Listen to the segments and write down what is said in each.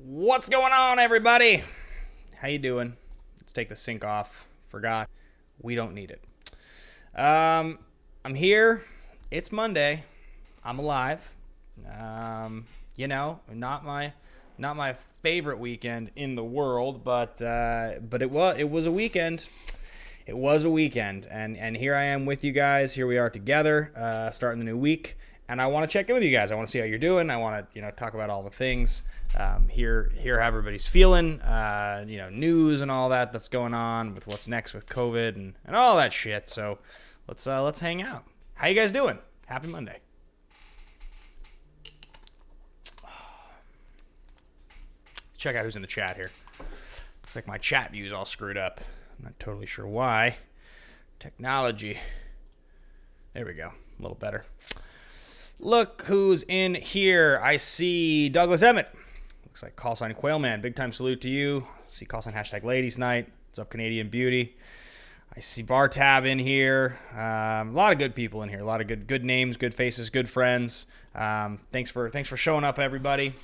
What's going on, everybody? How you doing? Let's take the sync off. Forgot. We don't need it. I'm here. It's Monday. I'm alive. Not my favorite weekend in the world, but it was a weekend. It was a weekend, and here I am with you guys. Here we are together, starting the new week, and I want to check in with you guys. I want to see how you're doing. I want to, talk about all the things. Hear how everybody's feeling. News and all that's going on with what's next with COVID and all that shit. So let's hang out. How you guys doing? Happy Monday. Let's check out who's in the chat here. Looks like my chat view's all screwed up. I'm not totally sure why. Technology. There we go. A little better. Look who's in here. I see Douglas Emmett. Looks like call sign Quailman. Big time salute to you. See call sign hashtag Ladies Night. What's up, Canadian Beauty? I see Bar Tab in here. A lot of good people in here. A lot of good names, good faces, good friends. Thanks for showing up, everybody.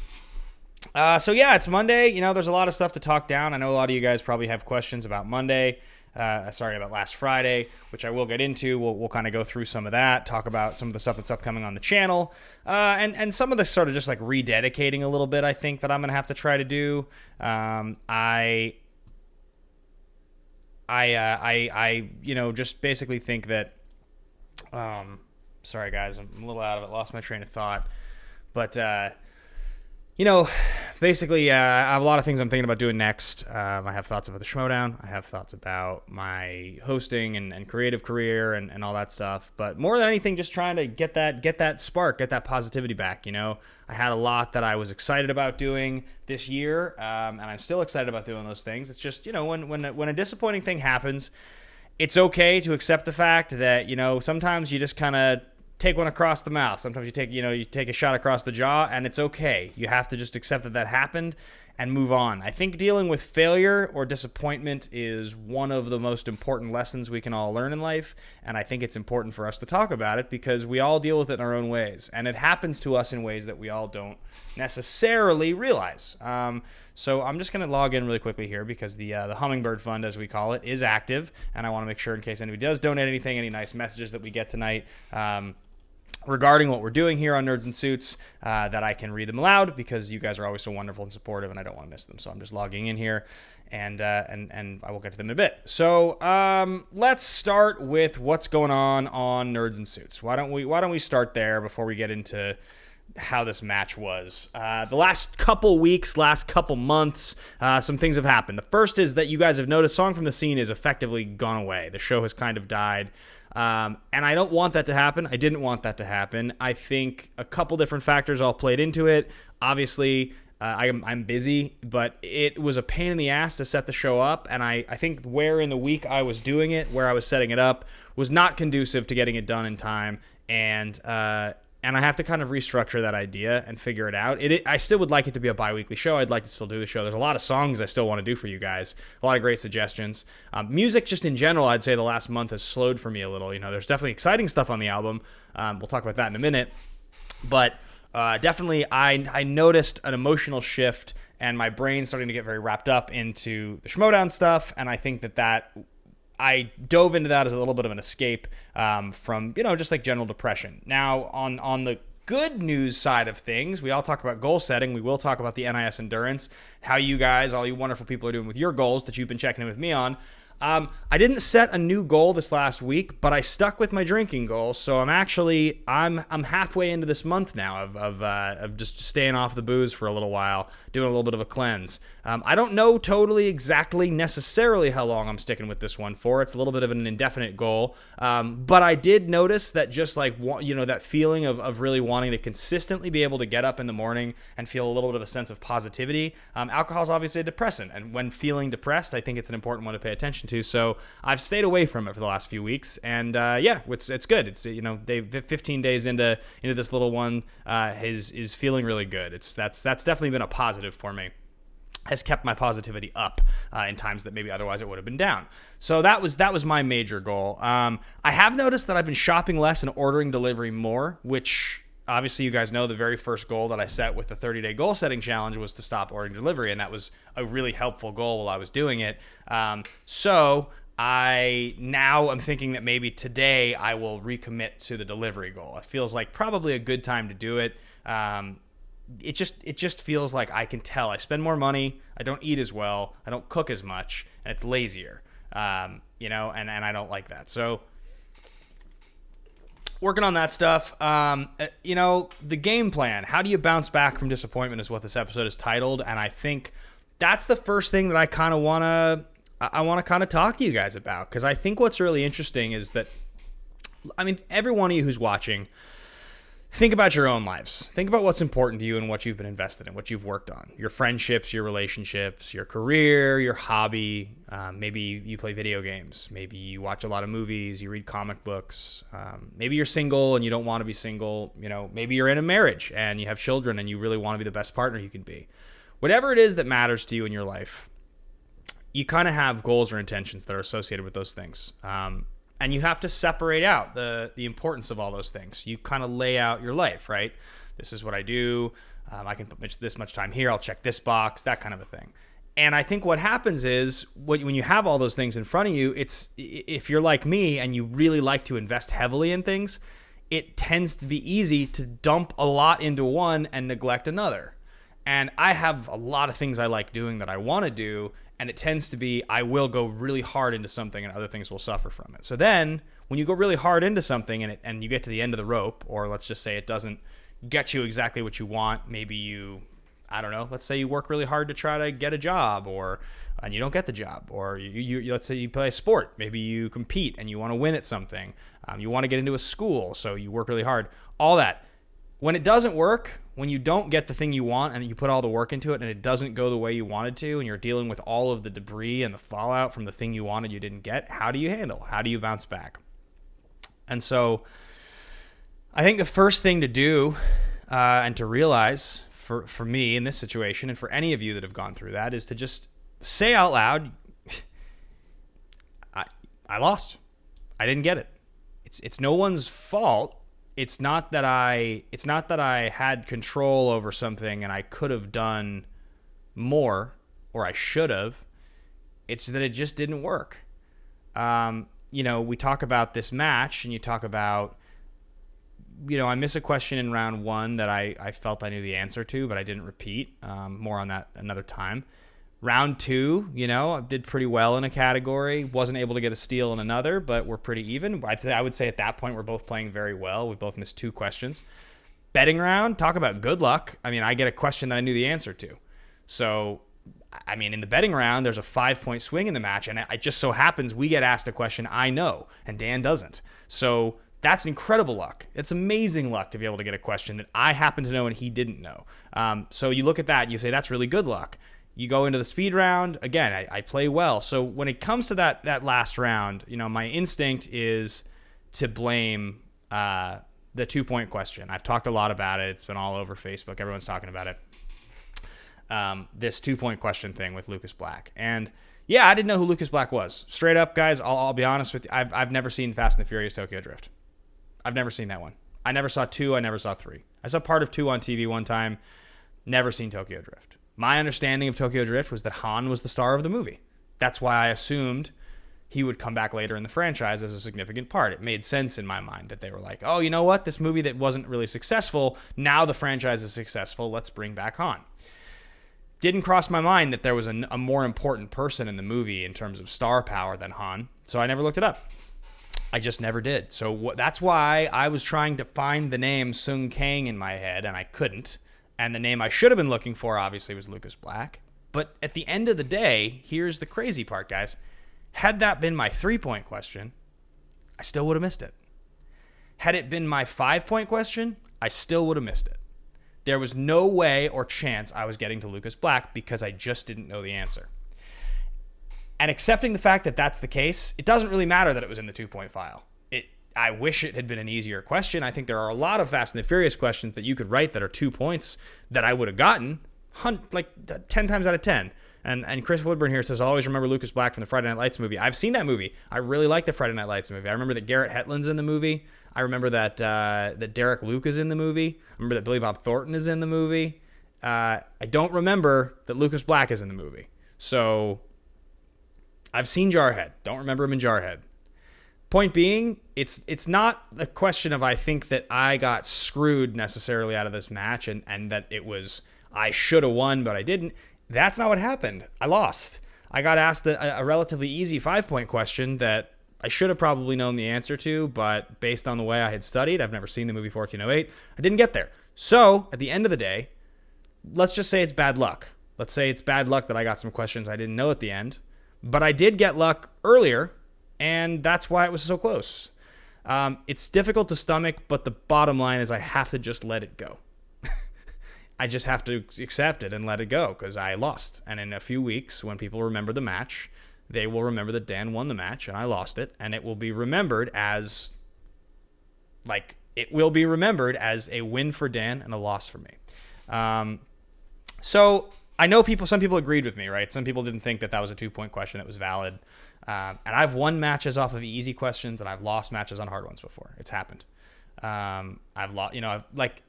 It's Monday. There's a lot of stuff to talk down. I know a lot of you guys probably have questions about Monday. About last Friday, which I will get into. We'll kind of go through some of that, talk about some of the stuff that's upcoming on the channel, and some of the sort of just like rededicating a little bit. I think that I'm gonna have to try to do. I just basically think that. Sorry guys, I'm a little out of it. Lost my train of thought, but. Basically, I have a lot of things I'm thinking about doing next. I have thoughts about the Schmodown. I have thoughts about my hosting and creative career and all that stuff. But more than anything, just trying to get that spark, get that positivity back. I had a lot that I was excited about doing this year, and I'm still excited about doing those things. It's just, when a disappointing thing happens, it's okay to accept the fact that, sometimes you just kind of take one across the mouth. Sometimes you take a shot across the jaw, and it's okay. You have to just accept that happened and move on. I think dealing with failure or disappointment is one of the most important lessons we can all learn in life, and I think it's important for us to talk about it because we all deal with it in our own ways, and it happens to us in ways that we all don't necessarily realize. So I'm just going to log in really quickly here because the Hummingbird Fund, as we call it, is active, and I want to make sure in case anybody does donate anything, any nice messages that we get tonight, regarding what we're doing here on Nerds and Suits, that I can read them aloud because you guys are always so wonderful and supportive, and I don't want to miss them. So I'm just logging in here, and I will get to them in a bit. So let's start with what's going on Nerds and Suits. Why don't we start there before we get into how this match was. The last couple weeks, last couple months, some things have happened. The first is that you guys have noticed Song from the Scene is effectively gone away. The show has kind of died. And I don't want that to happen. I didn't want that to happen. I think a couple different factors all played into it. Obviously, I'm busy, but it was a pain in the ass to set the show up. And I think where in the week I was doing it, where I was setting it up, was not conducive to getting it done in time. And I have to kind of restructure that idea and figure it out. I still would like it to be a bi-weekly show. I'd like to still do the show. There's a lot of songs I still want to do for you guys. A lot of great suggestions. Music just in general, I'd say the last month has slowed for me a little. There's definitely exciting stuff on the album. We'll talk about that in a minute. But definitely I noticed an emotional shift and my brain starting to get very wrapped up into the Schmodown stuff. And I think that I dove into that as a little bit of an escape from, just like general depression. Now, on the good news side of things, we all talk about goal setting. We will talk about the NIS Endurance, how you guys, all you wonderful people are doing with your goals that you've been checking in with me on. I didn't set a new goal this last week, but I stuck with my drinking goal. So I'm halfway into this month now of just staying off the booze for a little while, doing a little bit of a cleanse. I don't know totally exactly necessarily how long I'm sticking with this one for. It's a little bit of an indefinite goal. But I did notice that just like, that feeling of really wanting to consistently be able to get up in the morning and feel a little bit of a sense of positivity. Alcohol is obviously a depressant. And when feeling depressed, I think it's an important one to pay attention to. So I've stayed away from it for the last few weeks. And it's good. It's, 15 days into this little one is feeling really good. That's definitely been a positive for me. Has kept my positivity up in times that maybe otherwise it would have been down. So that was my major goal. I have noticed that I've been shopping less and ordering delivery more, which obviously you guys know the very first goal that I set with the 30-day goal setting challenge was to stop ordering delivery, and that was a really helpful goal while I was doing it. So I'm thinking that maybe today I will recommit to the delivery goal. It feels like probably a good time to do it. It just feels like I can tell I spend more money, I don't eat as well, I don't cook as much, and it's lazier. And I don't like that. So working on that stuff. The game plan. How do you bounce back from disappointment is what this episode is titled. And I think that's the first thing that I kind of want to kind of talk to you guys about. Because I think what's really interesting is that, every one of you who's watching, think about your own lives. Think about what's important to you and what you've been invested in, what you've worked on. Your friendships, your relationships, your career, your hobby. Maybe you play video games. Maybe you watch a lot of movies. You read comic books. Maybe you're single and you don't want to be single. Maybe you're in a marriage and you have children and you really want to be the best partner you can be. Whatever it is that matters to you in your life, you kind of have goals or intentions that are associated with those things. And you have to separate out the importance of all those things. You kind of lay out your life, right? This is what I do. I can put this much time here. I'll check this box, that kind of a thing. And I think what happens is when you have all those things in front of you, if you're like me and you really like to invest heavily in things, it tends to be easy to dump a lot into one and neglect another. And I have a lot of things I like doing that I want to do, and it tends to be I will go really hard into something and other things will suffer from it. So then when you go really hard into something and you get to the end of the rope, or let's just say it doesn't get you exactly what you want, maybe let's say you work really hard to try to get a job and you don't get the job, or you let's say you play a sport, maybe you compete and you want to win at something, you want to get into a school, so you work really hard, all that. When it doesn't work, when you don't get the thing you want and you put all the work into it and it doesn't go the way you wanted to, and you're dealing with all of the debris and the fallout from the thing you wanted you didn't get, how do you handle? How do you bounce back? And so I think the first thing to do and to realize for me in this situation, and for any of you that have gone through that, is to just say out loud, I lost. I didn't get it. It's no one's fault. It's not that I had control over something and I could have done more, or I should have. It's that it just didn't work. We talk about this match, and you talk about, I missed a question in round one that I felt I knew the answer to, but I didn't repeat. More on that another time. Round two, I did pretty well in a category. Wasn't able to get a steal in another, but we're pretty even. I would say at that point we're both playing very well. We both missed 2 questions. Betting round, talk about good luck. I get a question that I knew the answer to. So, in the betting round, there's a 5-point swing in the match, and it just so happens we get asked a question I know, and Dan doesn't. So that's incredible luck. It's amazing luck to be able to get a question that I happen to know and he didn't know. So you look at that and you say, that's really good luck. You go into the speed round, again, I play well. So when it comes to that last round, my instinct is to blame the 2-point question. I've talked a lot about it. It's been all over Facebook. Everyone's talking about it. This 2-point question thing with Lucas Black. And yeah, I didn't know who Lucas Black was. Straight up, guys, I'll be honest with you. I've never seen Fast and the Furious Tokyo Drift. I've never seen that one. I never saw 2. I never saw 3. I saw part of 2 on TV one time. Never seen Tokyo Drift. My understanding of Tokyo Drift was that Han was the star of the movie. That's why I assumed he would come back later in the franchise as a significant part. It made sense in my mind that they were like, oh, you know what? This movie that wasn't really successful, now the franchise is successful. Let's bring back Han. Didn't cross my mind that there was a more important person in the movie in terms of star power than Han, so I never looked it up. I just never did. So that's why I was trying to find the name Sung Kang in my head, and I couldn't. And the name I should have been looking for, obviously, was Lucas Black. But at the end of the day, here's the crazy part, guys. Had that been my 3-point question, I still would have missed it. Had it been my 5-point question, I still would have missed it. There was no way or chance I was getting to Lucas Black because I just didn't know the answer. And accepting the fact that that's the case, it doesn't really matter that it was in the 2-point file. I wish it had been an easier question. I think there are a lot of Fast and the Furious questions that you could write that are 2 points that I would have gotten, like 10 times out of 10. And Chris Woodburn here says, I always remember Lucas Black from the Friday Night Lights movie. I've seen that movie. I really like the Friday Night Lights movie. I remember that Garrett Hedlund's in the movie. I remember that that Derek Luke is in the movie. I remember that Billy Bob Thornton is in the movie. I don't remember that Lucas Black is in the movie. So I've seen Jarhead. Don't remember him in Jarhead. Point being, it's not a question of I think that I got screwed necessarily out of this match and that it was I should have won, but I didn't. That's not what happened. I lost. I got asked a relatively easy 5-point question that I should have probably known the answer to, but based on the way I had studied, I've never seen the movie 1408, I didn't get there. So at the end of the day, let's just say it's bad luck. Let's say it's bad luck that I got some questions I didn't know at the end, but I did get luck earlier, and that's why it was so close. It's difficult to stomach, but the bottom line is I have to just let it go. I just have to accept it and let it go because I lost. And in a few weeks, when people remember the match, they will remember that Dan won the match and I lost it, and it will be remembered as a win for Dan and a loss for me. So I know some people agreed with me, right? Some people didn't think that was a 2-point question that was valid. And I've won matches off of easy questions, and I've lost matches on hard ones before. It's happened. I've lost,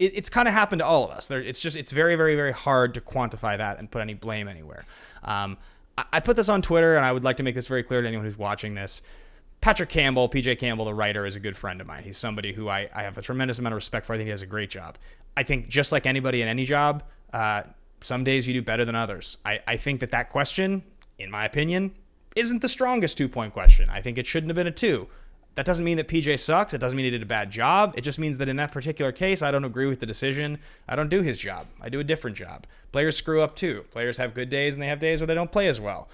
it's kind of happened to all of us. It's very, very, very hard to quantify that and put any blame anywhere. I put this on Twitter, and I would like to make this very clear to anyone who's watching this. Patrick Campbell, PJ Campbell, the writer, is a good friend of mine. He's somebody who I have a tremendous amount of respect for. I think he does a great job. I think just like anybody in any job, some days you do better than others. I think that question, in my opinion, isn't the strongest 2-point question. I think it shouldn't have been a 2. That doesn't mean that PJ sucks. It doesn't mean he did a bad job. It just means that in that particular case, I don't agree with the decision. I don't do his job. I do a different job. Players screw up too. Players have good days and they have days where they don't play as well.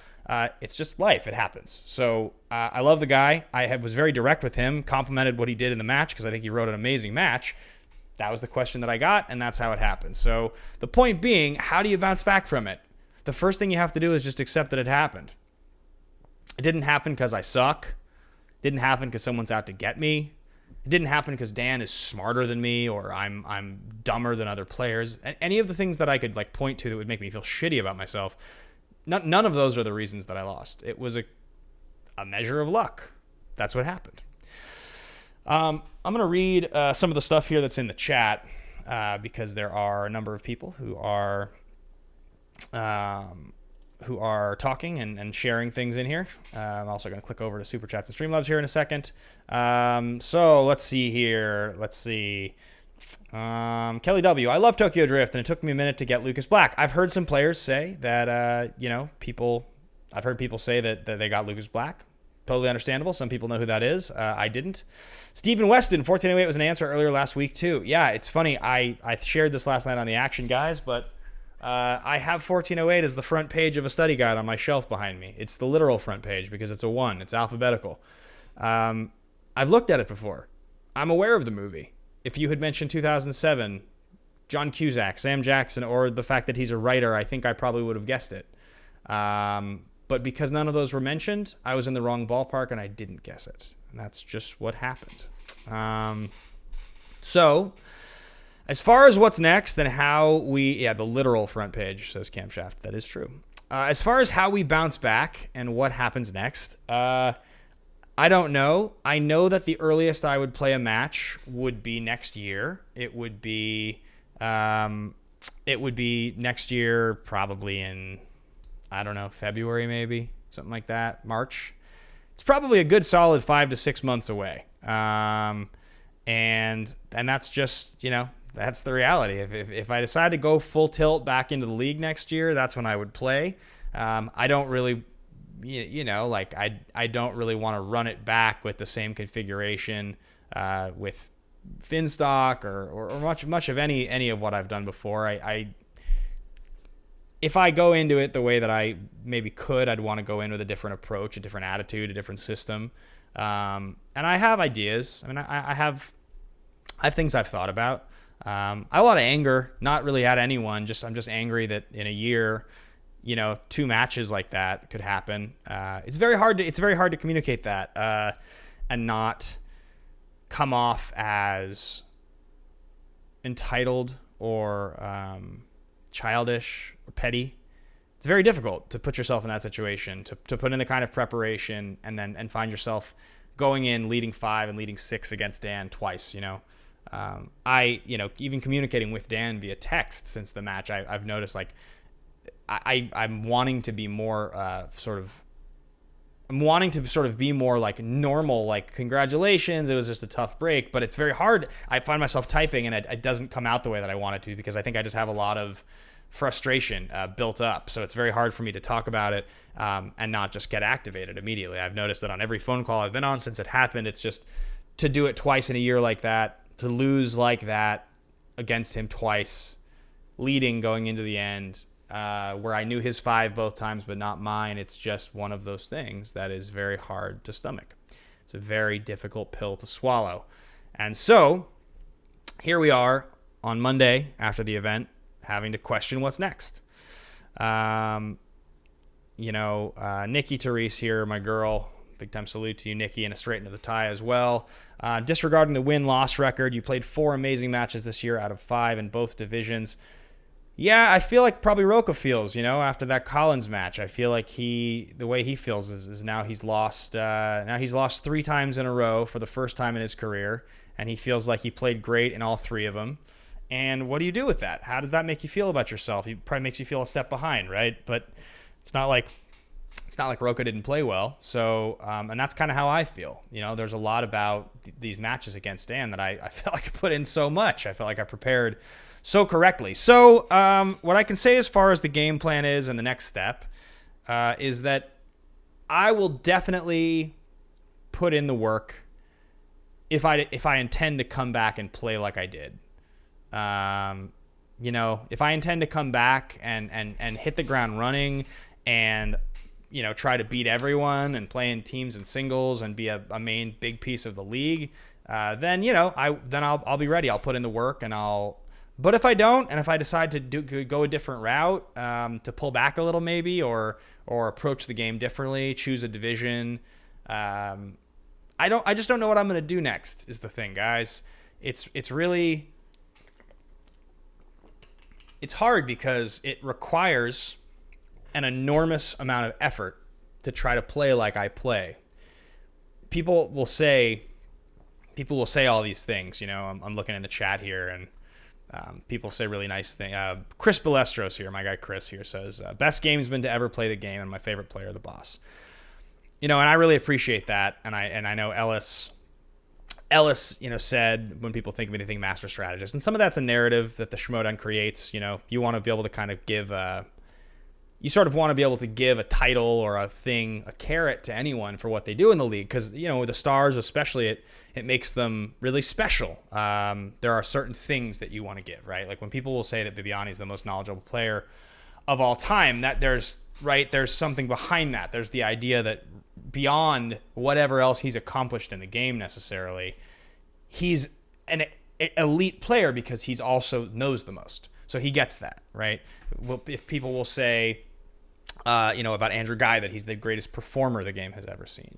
It's just life. It happens. So I love the guy. Was very direct with him, complimented what he did in the match because I think he wrote an amazing match. That was the question that I got, and that's how it happened. So the point being, how do you bounce back from it? The first thing you have to do is just accept that it happened. It didn't happen because I suck. It didn't happen because someone's out to get me. It didn't happen because Dan is smarter than me or I'm dumber than other players. Any of the things that I could point to that would make me feel shitty about myself, none of those are the reasons that I lost. It was a measure of luck. That's what happened. I'm going to read some of the stuff here that's in the chat because there are a number of people who are talking and sharing things in here. I'm also going to click over to Super Chats and Streamlabs here in a second. So let's see here. Kelly W. I love Tokyo Drift, and it took me a minute to get Lucas Black. I've heard some players say that, I've heard people say that they got Lucas Black. Totally understandable. Some people know who that is. I didn't. Stephen Weston, 1408 was an answer earlier last week, too. Yeah, it's funny. I shared this last night on the Action Guys, but I have 1408 as the front page of a study guide on my shelf behind me. It's the literal front page because it's a 1. It's alphabetical. I've looked at it before. I'm aware of the movie. If you had mentioned 2007, John Cusack, Sam Jackson, or the fact that he's a writer, I think I probably would have guessed it. But because none of those were mentioned, I was in the wrong ballpark and I didn't guess it. And that's just what happened. So, as far as what's next and how the literal front page says Camshaft. That is true. As far as how we bounce back and what happens next, I don't know. I know that the earliest I would play a match would be next year. It would be next year, probably in, I don't know, February maybe, something like that, March. It's probably a good solid 5 to 6 months away. And that's just, that's the reality. If I decide to go full tilt back into the league next year, that's when I would play. I don't really, I don't really want to run it back with the same configuration with Finstock or much of any of what I've done before. If I go into it the way that I maybe could, I'd want to go in with a different approach, a different attitude, a different system. And I have ideas. I mean, I have things I've thought about. I have a lot of anger, not really at anyone. I'm just angry that in a year, 2 matches like that could happen. It's very hard to communicate that and not come off as entitled or childish or petty. it's very difficult to put yourself in that situation, to put in the kind of preparation and find yourself going in leading 5 and leading 6 against Dan twice. Even communicating with Dan via text since the match, I've noticed like I'm wanting to be more I'm wanting to sort of be more like normal, like congratulations, it was just a tough break, but it's very hard. I find myself typing and it doesn't come out the way that I want it to, because I think I just have a lot of frustration built up. So it's very hard for me to talk about it and not just get activated immediately. I've noticed that on every phone call I've been on since it happened, it's just to do it twice in a year like that, to lose like that against him twice, leading going into the end, where I knew his 5 both times but not mine. It's just one of those things that is very hard to stomach. It's a very difficult pill to swallow. And so here we are on Monday after the event, having to question what's next. Nikki Therese here, my girl, big time salute to you, Nikki, and a straight into the tie as well. Disregarding the win-loss record, you played 4 amazing matches this year out of 5 in both divisions. Yeah, I feel like probably Roca feels, after that Collins match. I feel like the way he feels is now he's lost 3 times in a row for the first time in his career, and he feels like he played great in all 3 of them. And what do you do with that? How does that make you feel about yourself? It probably makes you feel a step behind, right? But it's not like Roca didn't play well. So, and that's kind of how I feel. There's a lot about these matches against Dan that I felt like I put in so much. I felt like I prepared so correctly. So what I can say as far as the game plan is and the next step is that I will definitely put in the work if I intend to come back and play like I did. If I intend to come back and hit the ground running and try to beat everyone and play in teams and singles and be a main big piece of the league, then I'll be ready. I'll put in the work But if I don't, and if I decide to go a different route, to pull back a little maybe, or approach the game differently, choose a division, I just don't know what I'm going to do next is the thing, guys. It's hard because it requires an enormous amount of effort to try to play like I play. People will say all these things, I'm looking in the chat here, and people say really nice things. Chris Balestros here, my guy Chris here, says, best gamesman to ever play the game and my favorite player, the boss. And I really appreciate that. And I know Ellis, said when people think of anything master strategist, and some of that's a narrative that the Schmodown creates. You want to be able to kind of give you sort of want to be able to give a title or a thing, a carrot to anyone for what they do in the league. Because, the stars, especially, it makes them really special. There are certain things that you want to give, right? Like when people will say that Bibiani is the most knowledgeable player of all time, that there's something behind that. There's the idea that beyond whatever else he's accomplished in the game necessarily, he's an elite player because he's also knows the most. So he gets that, right? If people will say, about Andrew Guy, that he's the greatest performer the game has ever seen.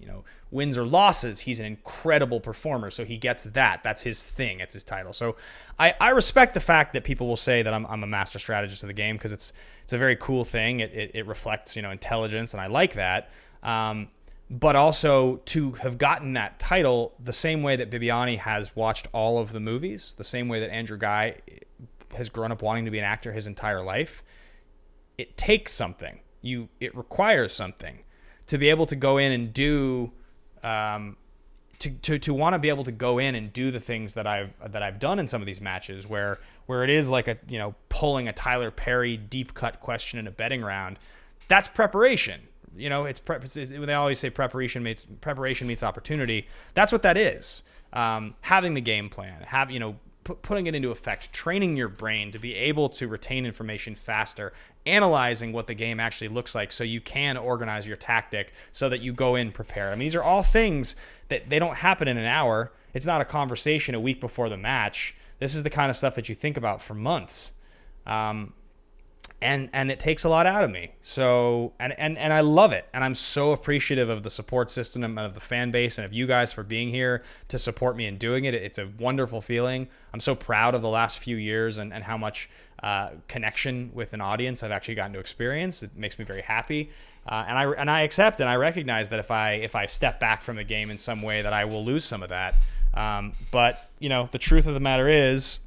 Wins or losses, he's an incredible performer. So he gets that. That's his thing. It's his title. So I respect the fact that people will say that I'm a master strategist of the game, because it's a very cool thing. It reflects, intelligence, and I like that. But also to have gotten that title the same way that Bibiani has watched all of the movies, the same way that Andrew Guy has grown up wanting to be an actor his entire life, it takes something. It requires something to be able to go in and do, to want to be able to go in and do the things that I've done in some of these matches where it is like pulling a Tyler Perry deep cut question in a betting round. That's preparation. They always say preparation meets opportunity. That's what that is. Having the game plan, putting it into effect, training your brain to be able to retain information faster, analyzing what the game actually looks like so you can organize your tactic so that you go in prepared. I mean, these are all things that they don't happen in an hour. It's not a conversation a week before the match. This is the kind of stuff that you think about for months. and it takes a lot out of me. So and I love it, and I'm so appreciative of the support system and of the fan base and of you guys for being here to support me in doing it. It's a wonderful feeling. I'm so proud of the last few years and how much connection with an audience I've actually gotten to experience. It makes me very happy, and I accept and I recognize that if I step back from the game in some way, that I will lose some of that. But the truth of the matter is,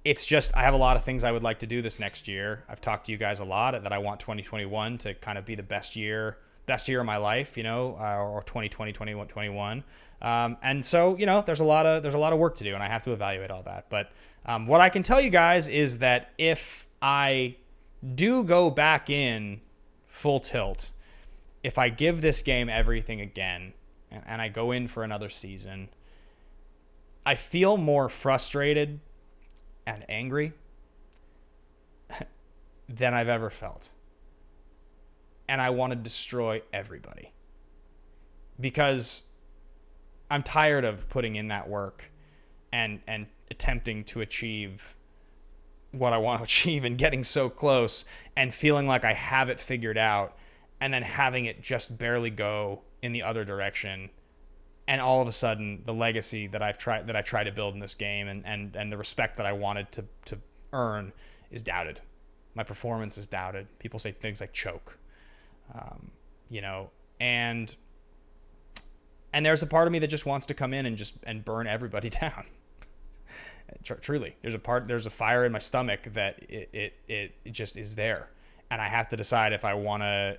it's just, I have a lot of things I would like to do this next year. I've talked to you guys a lot that I want 2021 to kind of be the best year of my life, or 2020, 2021. And so, there's a lot of work to do, and I have to evaluate all that. But what I can tell you guys is that if I do go back in full tilt, if I give this game everything again, and I go in for another season, I feel more frustrated and angry than I've ever felt. And I want to destroy everybody. Because I'm tired of putting in that work and attempting to achieve what I want to achieve and getting so close and feeling like I have it figured out and then having it just barely go in the other direction. And all of a sudden, the legacy that I try to build in this game and the respect that I wanted to earn is doubted. My performance is doubted. People say things like choke, and there's a part of me that just wants to come in and burn everybody down. Truly, there's a fire in my stomach that it just is there, and I have to decide if I want to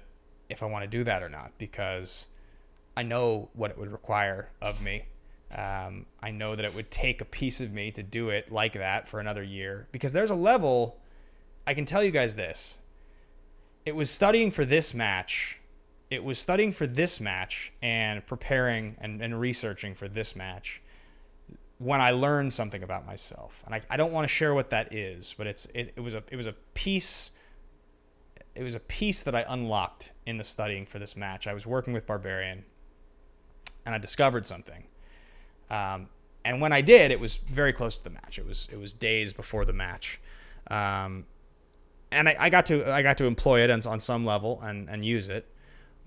do that or not, because I know what it would require of me. I know that it would take a piece of me to do it like that for another year, because there's a level, I can tell you guys this. It was studying for this match. And preparing and researching for this match when I learned something about myself. And I don't want to share what that is, but it was a piece. It was a piece that I unlocked in the studying for this match. I was working with Barbarian, and I discovered something. And when I did, it was very close to the match. It was days before the match. And I got to employ it on some level and use it.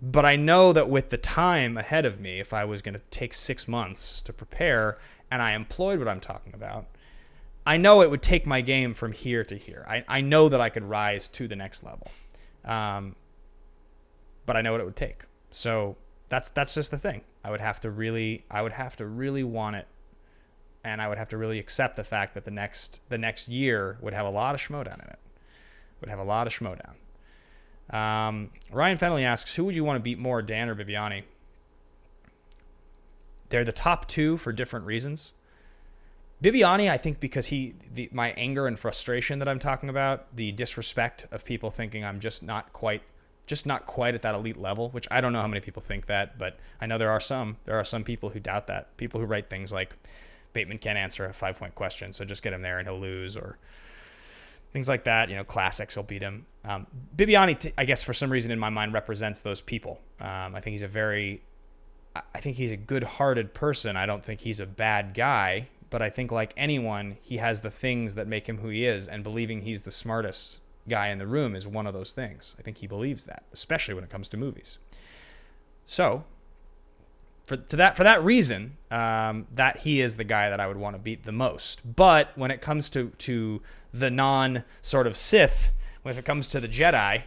But I know that with the time ahead of me, if I was going to take 6 months to prepare and I employed what I'm talking about, I know it would take my game from here to here. I know that I could rise to the next level. But I know what it would take. So that's just the thing. I would have to really want it, and I would have to really accept the fact that the next year would have a lot of Schmodown in it. Ryan Fennelly asks, who would you want to beat more, Dan or Bibiani? They're the top two for different reasons. Bibiani, I think, because my anger and frustration that I'm talking about, the disrespect of people thinking I'm just not quite at that elite level, which I don't know how many people think that, but I know there are some people who doubt that. People who write things like, Bateman can't answer a 5-point question, so just get him there and he'll lose, or things like that. Classics, he'll beat him. Bibiani, I guess for some reason in my mind, represents those people. I think he's a good-hearted person. I don't think he's a bad guy, but I think like anyone, he has the things that make him who he is, and believing he's the smartest guy in the room is one of those things. I think he believes that, especially when it comes to movies. So, for that reason, that he is the guy that I would want to beat the most. But when it comes to the non sort of Sith, when it comes to the Jedi,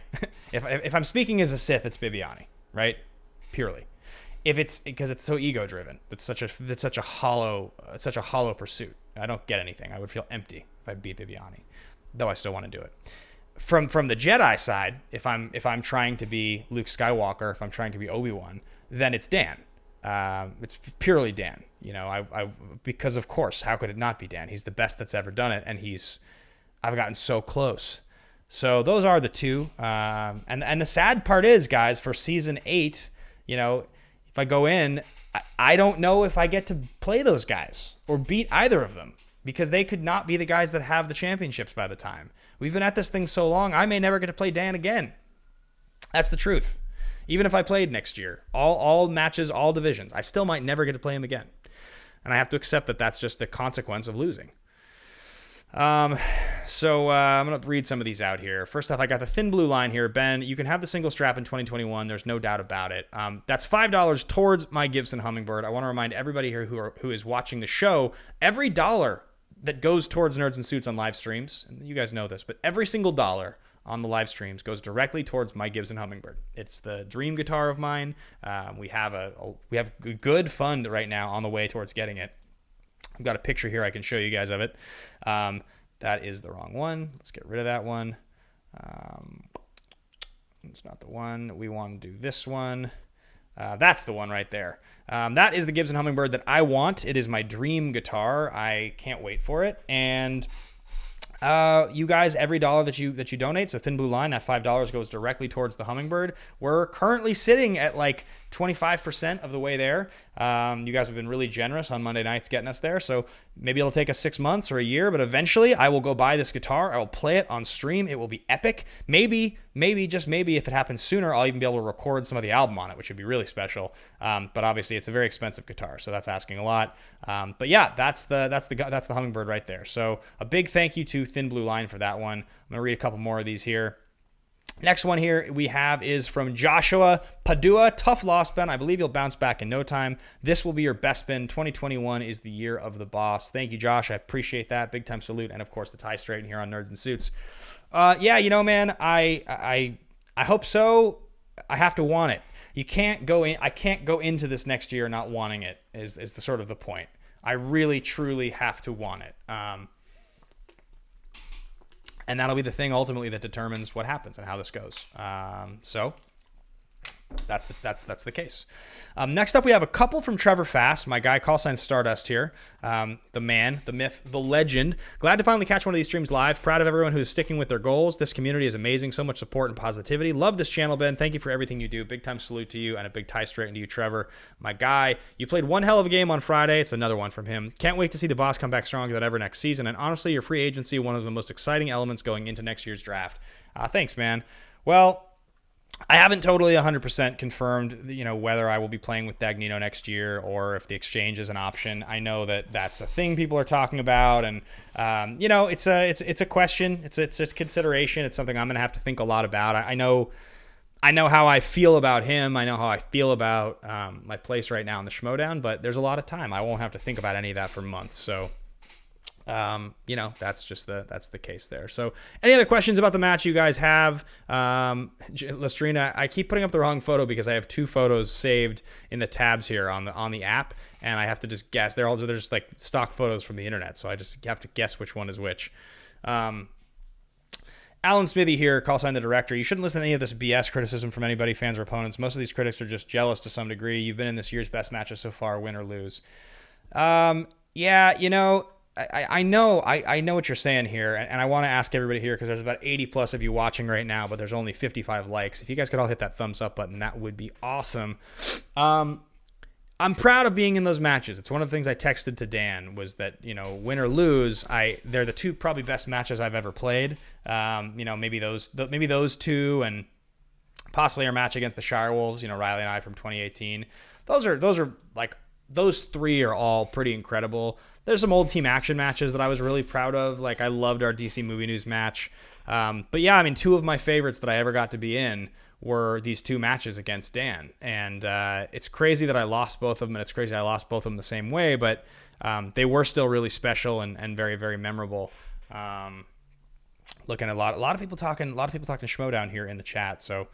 if I'm speaking as a Sith, it's Bibiani, right? Purely. If it's because it's so ego driven, it's such a hollow pursuit. I don't get anything. I would feel empty if I beat Bibiani, though I still want to do it. From the Jedi side, if I'm trying to be Luke Skywalker, if I'm trying to be Obi-Wan, then it's Dan. It's purely Dan. Because of course, how could it not be Dan? He's the best that's ever done it, and I've gotten so close. So those are the two. And the sad part is, guys, for season 8, if I go in, I don't know if I get to play those guys or beat either of them, because they could not be the guys that have the championships by the time. We've been at this thing so long, I may never get to play Dan again. That's the truth. Even if I played next year, all matches, all divisions, I still might never get to play him again. And I have to accept that that's just the consequence of losing. I'm going to read some of these out here. First off, I got the thin blue line here. Ben, you can have the single strap in 2021. There's no doubt about it. That's $5 towards my Gibson Hummingbird. I want to remind everybody here who is watching the show, every dollar that goes towards Nerds and Suits on live streams, and you guys know this, but every single dollar on the live streams goes directly towards my Gibson Hummingbird. It's the dream guitar of mine. We have a good fund right now on the way towards getting it. I've got a picture here I can show you guys of it. That is the wrong one. Let's get rid of that one. It's not the one. We want to do this one. That's the one right there. That is the Gibson Hummingbird that I want. It is my dream guitar. I can't wait for it. And you guys, every dollar that you donate, so Thin Blue Line, that $5 goes directly towards the Hummingbird. We're currently sitting at like 25% of the way there. You guys have been really generous on Monday nights getting us there. So maybe it'll take us 6 months or a year, but eventually I will go buy this guitar. I will play it on stream. It will be epic. Maybe, just maybe if it happens sooner, I'll even be able to record some of the album on it, which would be really special. But obviously it's a very expensive guitar, so that's asking a lot. But yeah, that's the Hummingbird right there. So a big thank you to Thin Blue Line for that one. I'm going to read a couple more of these here. Next one here we have is from Joshua Padua. Tough loss, Ben. I believe you'll bounce back in no time. This will be your best spin. 2021 is the year of the boss. Thank you, Josh. I appreciate that. Big time salute. And of course, the tie straight here on Nerds and Suits. Yeah, you know, man, I hope so. I have to want it. You can't go in. I can't go into this next year not wanting it. Is the sort of the point. I really, truly have to want it. And that'll be the thing ultimately that determines what happens and how this goes. So that's the case. Next up, we have a couple from Trevor Fast, my guy, call sign Stardust here. The man, the myth, the legend. Glad to finally catch one of these streams live. Proud of everyone who's sticking with their goals. This community is amazing. So much support and positivity. Love this channel, Ben. Thank you for everything you do. Big time salute to you and a big tie straight into you, Trevor, my guy. You played one hell of a game on Friday. It's another one from him. Can't wait to see the boss come back stronger than ever next season. And honestly, your free agency, one of the most exciting elements going into next year's draft. Thanks, man. Well, I haven't totally 100% confirmed, whether I will be playing with Dagnino next year or if the exchange is an option. I know that that's a thing people are talking about, and it's a question. It's a consideration. It's something I'm going to have to think a lot about. I know how I feel about him. I know how I feel about my place right now in the Schmodown, but there's a lot of time. I won't have to think about any of that for months. So. That's the case there. So any other questions about the match you guys have? Lestrina, I keep putting up the wrong photo because I have two photos saved in the tabs here on the app, and I have to just guess. They're just like stock photos from the internet, so I just have to guess which one is which. Alan Smithy here, call sign the director. You shouldn't listen to any of this BS criticism from anybody, fans or opponents. Most of these critics are just jealous to some degree. You've been in this year's best matches so far, win or lose. Yeah, I know what you're saying here, and I want to ask everybody here because there's about 80 plus of you watching right now, but there's only 55 likes. If you guys could all hit that thumbs up button, that would be awesome. I'm proud of being in those matches. It's one of the things I texted to Dan was that, win or lose, they're the two probably best matches I've ever played. Maybe those two and possibly our match against the Shirewolves, Riley and I from 2018. Those are like those three are all pretty incredible. There's some old team action matches that I was really proud of. Like I loved our DC Movie News match. But yeah, two of my favorites that I ever got to be in were these two matches against Dan. And it's crazy that I lost both of them, and it's crazy I lost both of them the same way, but they were still really special and very, very memorable. Looking at a lot of people talking Schmodown here in the chat. So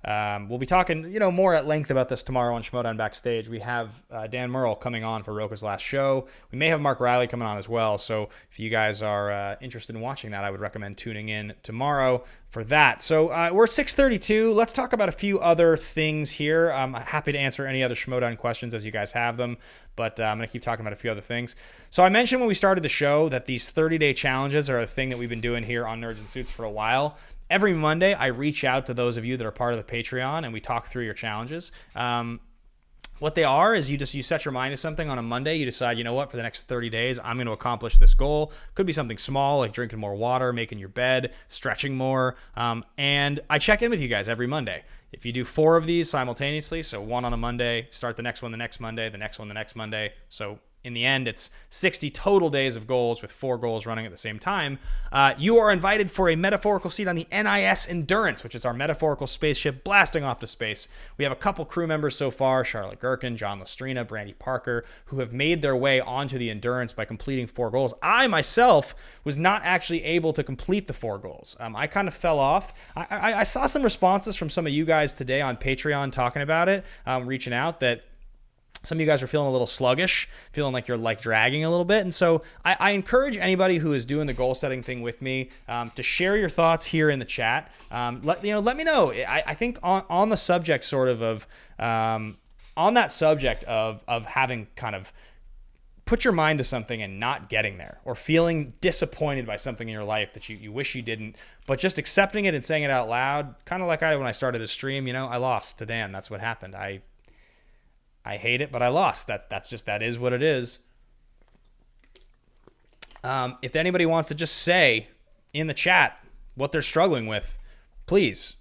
we'll be talking, more at length about this tomorrow on Schmodown Backstage. We have Dan Murrell coming on for Roka's last show. We may have Mark Riley coming on as well. So if you guys are interested in watching that, I would recommend tuning in tomorrow for that. So we're 6:32. Let's talk about a few other things here. I'm happy to answer any other Schmodown questions as you guys have them, but I'm going to keep talking about a few other things. So I mentioned when we started the show that these 30-day challenges are a thing that we've been doing here on Nerds and Suits for a while. Every Monday, I reach out to those of you that are part of the Patreon, and we talk through your challenges. What they are is you set your mind to something on a Monday. You decide, for the next 30 days, I'm going to accomplish this goal. Could be something small like drinking more water, making your bed, stretching more. And I check in with you guys every Monday. If you do 4 of these simultaneously, so one on a Monday, start the next one the next Monday, the next one the next Monday. So in the end, it's 60 total days of goals with 4 goals running at the same time. You are invited for a metaphorical seat on the NIS Endurance, which is our metaphorical spaceship blasting off to space. We have a couple crew members so far, Charlotte Gherkin, John Lestrina, Brandy Parker, who have made their way onto the Endurance by completing 4 goals. I, myself, was not actually able to complete the 4 goals. I kind of fell off. I saw some responses from some of you guys today on Patreon talking about it, reaching out that some of you guys are feeling a little sluggish, feeling like you're like dragging a little bit. And so I encourage anybody who is doing the goal setting thing with me to share your thoughts here in the chat. Let me know. I think on the subject sort of on that subject of having kind of put your mind to something and not getting there, or feeling disappointed by something in your life that you wish you didn't, but just accepting it and saying it out loud, kind of like when I started the stream. I lost to Dan. That's what happened. I hate it, but I lost. That is what it is. If anybody wants to just say in the chat what they're struggling with, please,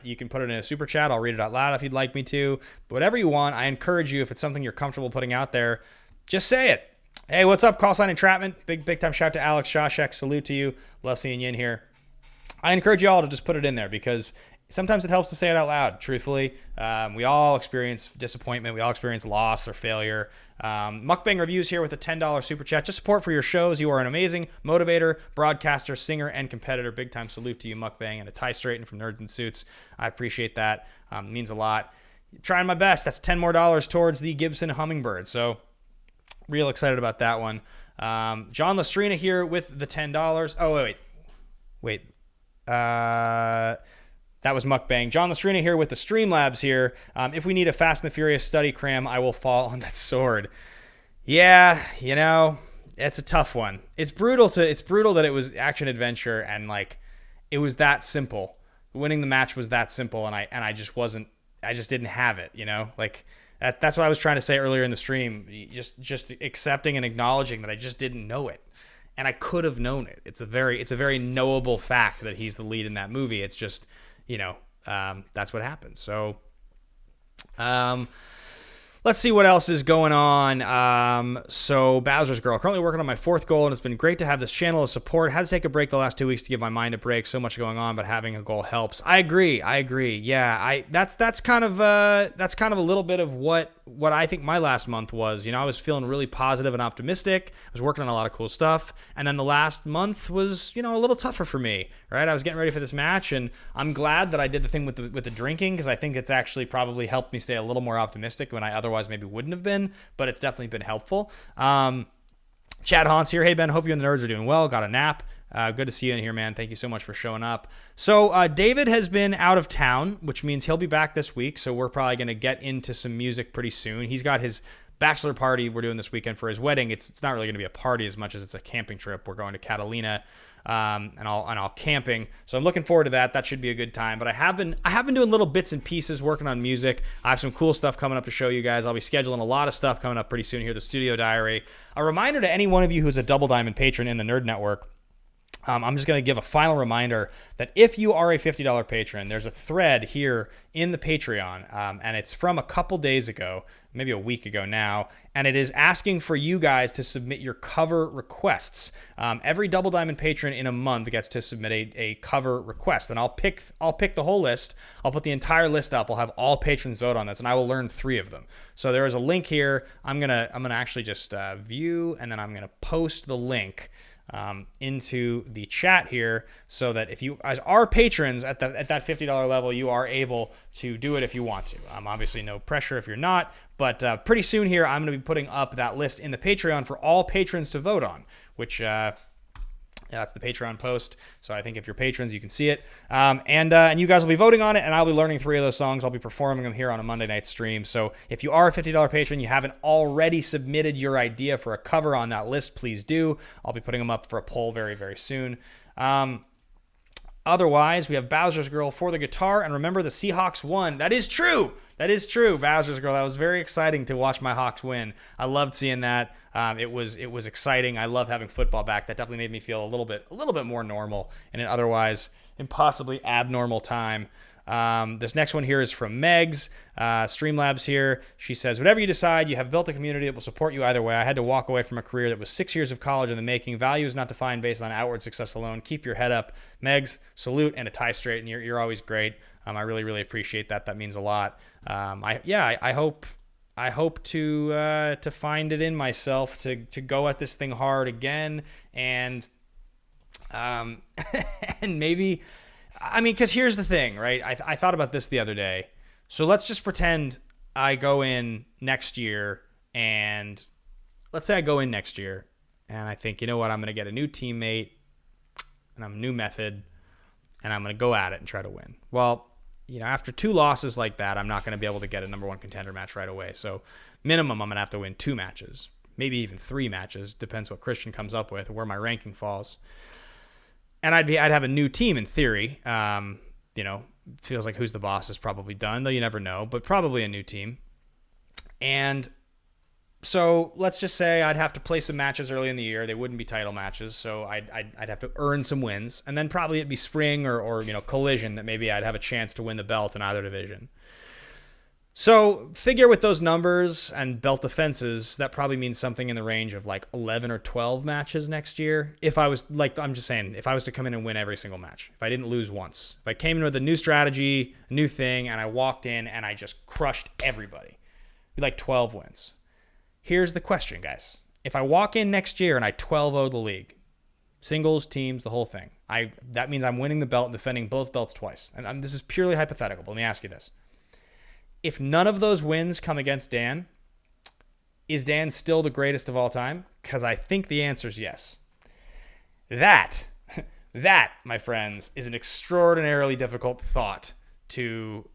you can put it in a super chat. I'll read it out loud if you'd like me to. But whatever you want, I encourage you, if it's something you're comfortable putting out there, just say it. Hey, what's up, Call Sign Entrapment? Big time shout to Alex Shashek. Salute to you. Love seeing you in here. I encourage you all to just put it in there, because sometimes it helps to say it out loud, truthfully. We all experience disappointment. We all experience loss or failure. Mukbang Reviews here with a $10 super chat. Just support for your shows. You are an amazing motivator, broadcaster, singer, and competitor. Big time salute to you, Mukbang, and a Ty Straighten from Nerds and Suits. I appreciate that. It means a lot. Trying my best. That's $10 more towards the Gibson Hummingbird. So real excited about that one. John Lestrina here with the $10. Oh, wait. That was Mukbang. John Lestrina here with the Streamlabs here. If we need a Fast and the Furious study cram, I will fall on that sword. Yeah, it's a tough one. It's brutal that it was action adventure and like it was that simple. Winning the match was that simple, and I just didn't have it, Like that's what I was trying to say earlier in the stream. Just accepting and acknowledging that I just didn't know it. And I could have known it. It's a very knowable fact that he's the lead in that movie. It's just, that's what happens. So, let's see what else is going on. So Bowser's Girl, currently working on my 4th goal, and it's been great to have this channel of support. Had to take a break the last 2 weeks to give my mind a break. So much going on, but having a goal helps. I agree. Yeah, that's kind of a little bit of what I think my last month was. I was feeling really positive and optimistic. I was working on a lot of cool stuff, and then the last month was, a little tougher for me. Right? I was getting ready for this match, and I'm glad that I did the thing with the drinking, because I think it's actually probably helped me stay a little more optimistic when I otherwise maybe wouldn't have been, but it's definitely been helpful. Chad Hans here. Hey, Ben, hope you and the nerds are doing well. Got a nap. Good to see you in here, man. Thank you so much for showing up. So David has been out of town, which means he'll be back this week, so we're probably going to get into some music pretty soon. He's got his bachelor party we're doing this weekend for his wedding. It's not really going to be a party as much as it's a camping trip. We're going to Catalina, and all camping. So I'm looking forward to that. That should be a good time. But I have been doing little bits and pieces, working on music. I have some cool stuff coming up to show you guys. I'll be scheduling a lot of stuff coming up pretty soon here, the Studio Diary. A reminder to any one of you who's a Double Diamond patron in the Nerd Network. I'm just going to give a final reminder that if you are a $50 patron, there's a thread here in the Patreon, and it's from a couple days ago, maybe a week ago now, and it is asking for you guys to submit your cover requests. Every Double Diamond patron in a month gets to submit a cover request, and I'll pick the whole list. I'll put the entire list up. I'll have all patrons vote on this, and I will learn 3 of them. So there is a link here. I'm gonna actually just view, and then I'm gonna post the link into the chat here, so that if you guys are patrons at that $50 level, you are able to do it if you want to. Obviously no pressure if you're not, but pretty soon here I'm going to be putting up that list in the Patreon for all patrons to vote on, which that's the Patreon post. So I think if you're patrons, you can see it. And you guys will be voting on it, and I'll be learning 3 of those songs. I'll be performing them here on a Monday night stream. So if you are a $50 patron, you haven't already submitted your idea for a cover on that list, please do. I'll be putting them up for a poll very, very soon. Otherwise, we have Bowser's Girl for the guitar. And remember, the Seahawks won. That is true. Bowser's Girl. That was very exciting to watch my Hawks win. I loved seeing that. It was exciting. I love having football back. That definitely made me feel a little bit more normal in an otherwise impossibly abnormal time. This next one here is from Megs, Streamlabs here. She says, whatever you decide, you have built a community that will support you either way. I had to walk away from a career that was 6 years of college in the making. Value is not defined based on outward success alone. Keep your head up. Megs, salute and a tie straight, and you're always great. I really, really appreciate that. That means a lot. I hope to find it in myself to go at this thing hard again, and and maybe, I mean, because here's the thing, right? I thought about this the other day. So let's just pretend I go in next year, and let's say I go in next year, and I think, you know what, I'm going to get a new teammate, and I'm a new method, and I'm going to go at it and try to win. Well, you know, after 2 losses like that, I'm not going to be able to get a number 1 contender match right away. So minimum, I'm going to have to win 2 matches, maybe even 3 matches. Depends what Christian comes up with, where my ranking falls. And I'd have a new team in theory. You know, feels like Who's the Boss is probably done, though you never know, but probably a new team. And so let's just say I'd have to play some matches early in the year. They wouldn't be title matches, so I'd have to earn some wins. And then probably it'd be spring or you know, collision that maybe I'd have a chance to win the belt in either division. So figure with those numbers and belt defenses, that probably means something in the range of like 11 or 12 matches next year. If I was, like, I'm just saying, if I was to come in and win every single match, if I didn't lose once, if I came in with a new strategy, a new thing, and I walked in and I just crushed everybody, it'd be like 12 wins. Here's the question, guys. If I walk in next year and I 12-0 the league, singles, teams, the whole thing, that means I'm winning the belt and defending both belts twice. And this is purely hypothetical, but let me ask you this. If none of those wins come against Dan, is Dan still the greatest of all time? Because I think the answer is yes. That, my friends, is an extraordinarily difficult thought to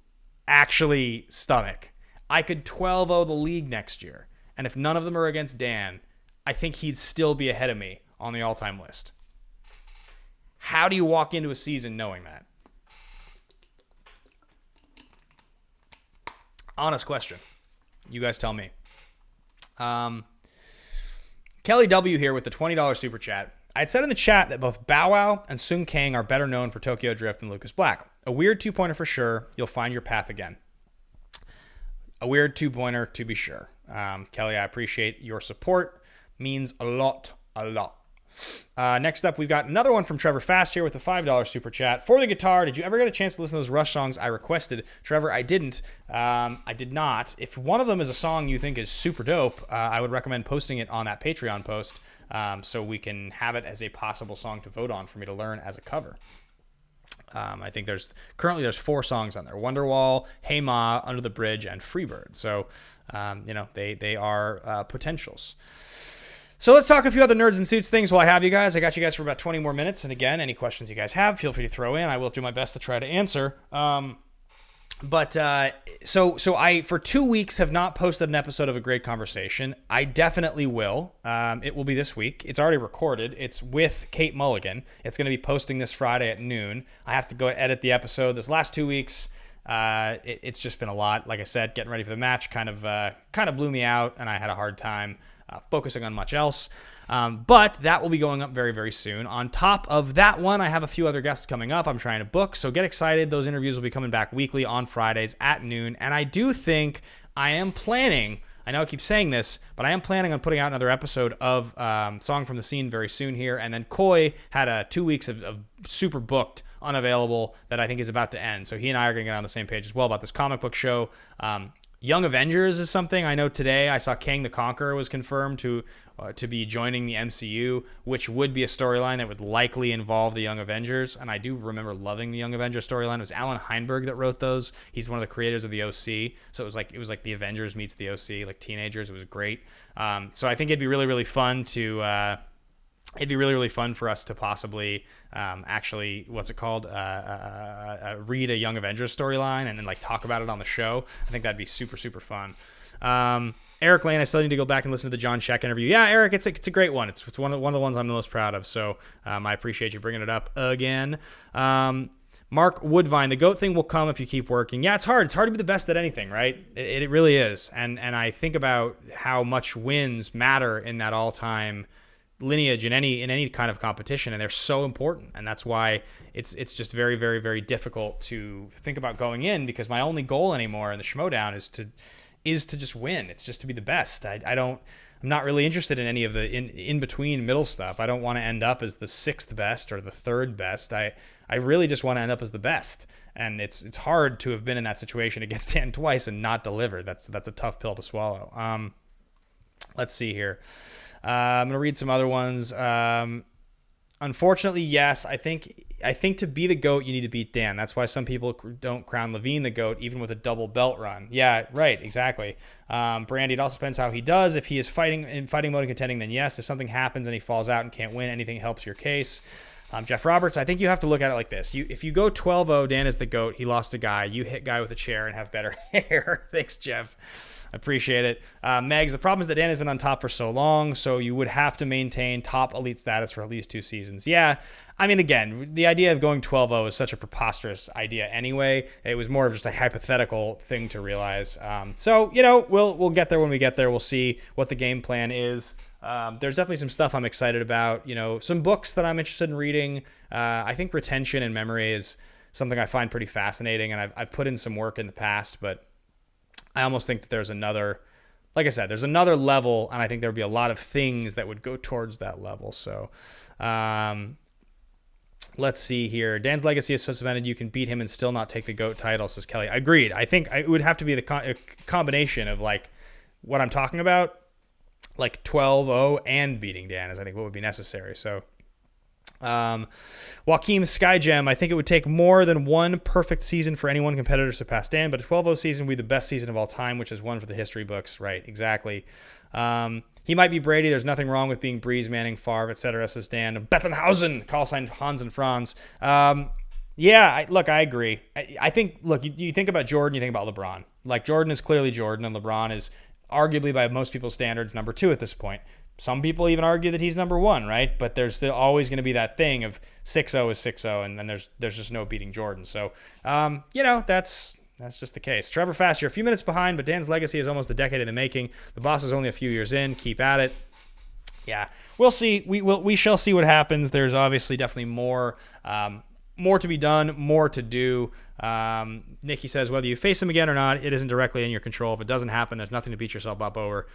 actually stomach. I could 12-0 the league next year, and if none of them are against Dan, I think he'd still be ahead of me on the all-time list. How do you walk into a season knowing that? Honest question. You guys tell me. Kelly W. here with the $20 super chat. I had said in the chat that both Bow Wow and Sung Kang are better known for Tokyo Drift than Lucas Black. A weird 2-pointer for sure. You'll find your path again. A weird 2-pointer to be sure. Kelly, I appreciate your support. Means a lot, a lot. Next up, we've got another one from Trevor Fast here with the $5 super chat. For the guitar, did you ever get a chance to listen to those Rush songs I requested? Trevor, I didn't. I did not. If one of them is a song you think is super dope, I would recommend posting it on that Patreon post so we can have it as a possible song to vote on for me to learn as a cover. I think there's 4 songs on there: Wonderwall, Hey Ma, Under the Bridge, and Freebird. So, they are potentials. So let's talk a few other Nerds and Suits things while I have you guys. I got you guys for about 20 more minutes. And again, any questions you guys have, feel free to throw in. I will do my best to try to answer. So I, for 2 weeks, have not posted an episode of A Great Conversation. I definitely will. It will be this week. It's already recorded. It's with Kate Mulligan. It's going to be posting this Friday at noon. I have to go edit the episode. This last 2 weeks, it's just been a lot. Like I said, getting ready for the match kind of blew me out, and I had a hard time focusing on much else. But that will be going up very, very soon. On top of that one, I have a few other guests coming up I'm trying to book, so get excited. Those interviews will be coming back weekly on Fridays at noon. And I do think I am planning, I know I keep saying this, but I am planning on putting out another episode of Song from the Scene very soon here. And then Coy had 2 weeks of super booked, unavailable, that I think is about to end. So he and I are going to get on the same page as well about this comic book show. Young Avengers is something I know today. I saw Kang the Conqueror was confirmed to be joining the MCU, which would be a storyline that would likely involve the Young Avengers. And I do remember loving the Young Avengers storyline. It was Alan Heinberg that wrote those. He's one of the creators of the OC. So it was like the Avengers meets the OC, like teenagers. It was great. So I think it'd be really, really fun to for us to possibly actually, read a Young Avengers storyline and then like talk about it on the show. I think that'd be super, super fun. Eric Lane, I still need to go back and listen to the John Sheck interview. Yeah, Eric, it's a great one. It's one of the ones I'm the most proud of. So I appreciate you bringing it up again. Mark Woodvine, the GOAT thing will come if you keep working. Yeah, it's hard. It's hard to be the best at anything, right? It really is. And I think about how much wins matter in that all-time lineage in any kind of competition, and they're so important. And that's why it's just very, very, very difficult to think about going in, because my only goal anymore in the Schmodown is to just win. It's just to be the best. I'm not really interested in any of the in between middle stuff. I don't want to end up as the 6th best or the 3rd best. I really just want to end up as the best. And it's hard to have been in that situation against Dan twice and not deliver. That's a tough pill to swallow. Let's see here. I'm going to read some other ones. Unfortunately, yes, I think to be the GOAT, you need to beat Dan. That's why some people don't crown Levine the GOAT, even with a double belt run. Yeah, right, exactly. Brandy, it also depends how he does. If he is fighting mode and contending, then yes. If something happens and he falls out and can't win, anything helps your case. Jeff Roberts, I think you have to look at it like this. If you go 12-0, Dan is the GOAT. He lost a guy. You hit guy with a chair and have better hair. Thanks, Jeff. Appreciate it. Megs, the problem is that Dan has been on top for so long, so you would have to maintain top elite status for at least 2 seasons. Yeah, I mean, again, the idea of going 12-0 is such a preposterous idea anyway. It was more of just a hypothetical thing to realize. So, we'll get there when we get there. We'll see what the game plan is. There's definitely some stuff I'm excited about. Some books that I'm interested in reading. I think retention and memory is something I find pretty fascinating, and I've put in some work in the past, but I almost think that there's another level, and I think there would be a lot of things that would go towards that level. So let's see here. Dan's legacy is suspended. You can beat him and still not take the GOAT title, says Kelly. Agreed. I think it would have to be the combination of like what I'm talking about, like 12-0 and beating Dan is I think what would be necessary. So Joaquim Skygem, I think it would take more than one perfect season for any one competitor to surpass Dan, but a 12-0 season would be the best season of all time, which is one for the history books. Right, exactly. He might be Brady. There's nothing wrong with being Breeze, Manning, Favre, etc., says Dan. Bethenhausen, call sign Hans and Franz. Yeah, I agree. I think, look, you think about Jordan, you think about LeBron. Like, Jordan is clearly Jordan, and LeBron is arguably, by most people's standards, number 2 at this point. Some people even argue that he's number 1, right? But there's still always going to be that thing of 6-0 is 6-0, and then there's just no beating Jordan. So, that's just the case. Trevor Fast, you're a few minutes behind, but Dan's legacy is almost a decade in the making. The boss is only a few years in. Keep at it. Yeah, we'll see. We shall see what happens. There's obviously definitely more to be done, more to do. Nikki says, whether you face him again or not, it isn't directly in your control. If it doesn't happen, there's nothing to beat yourself up over.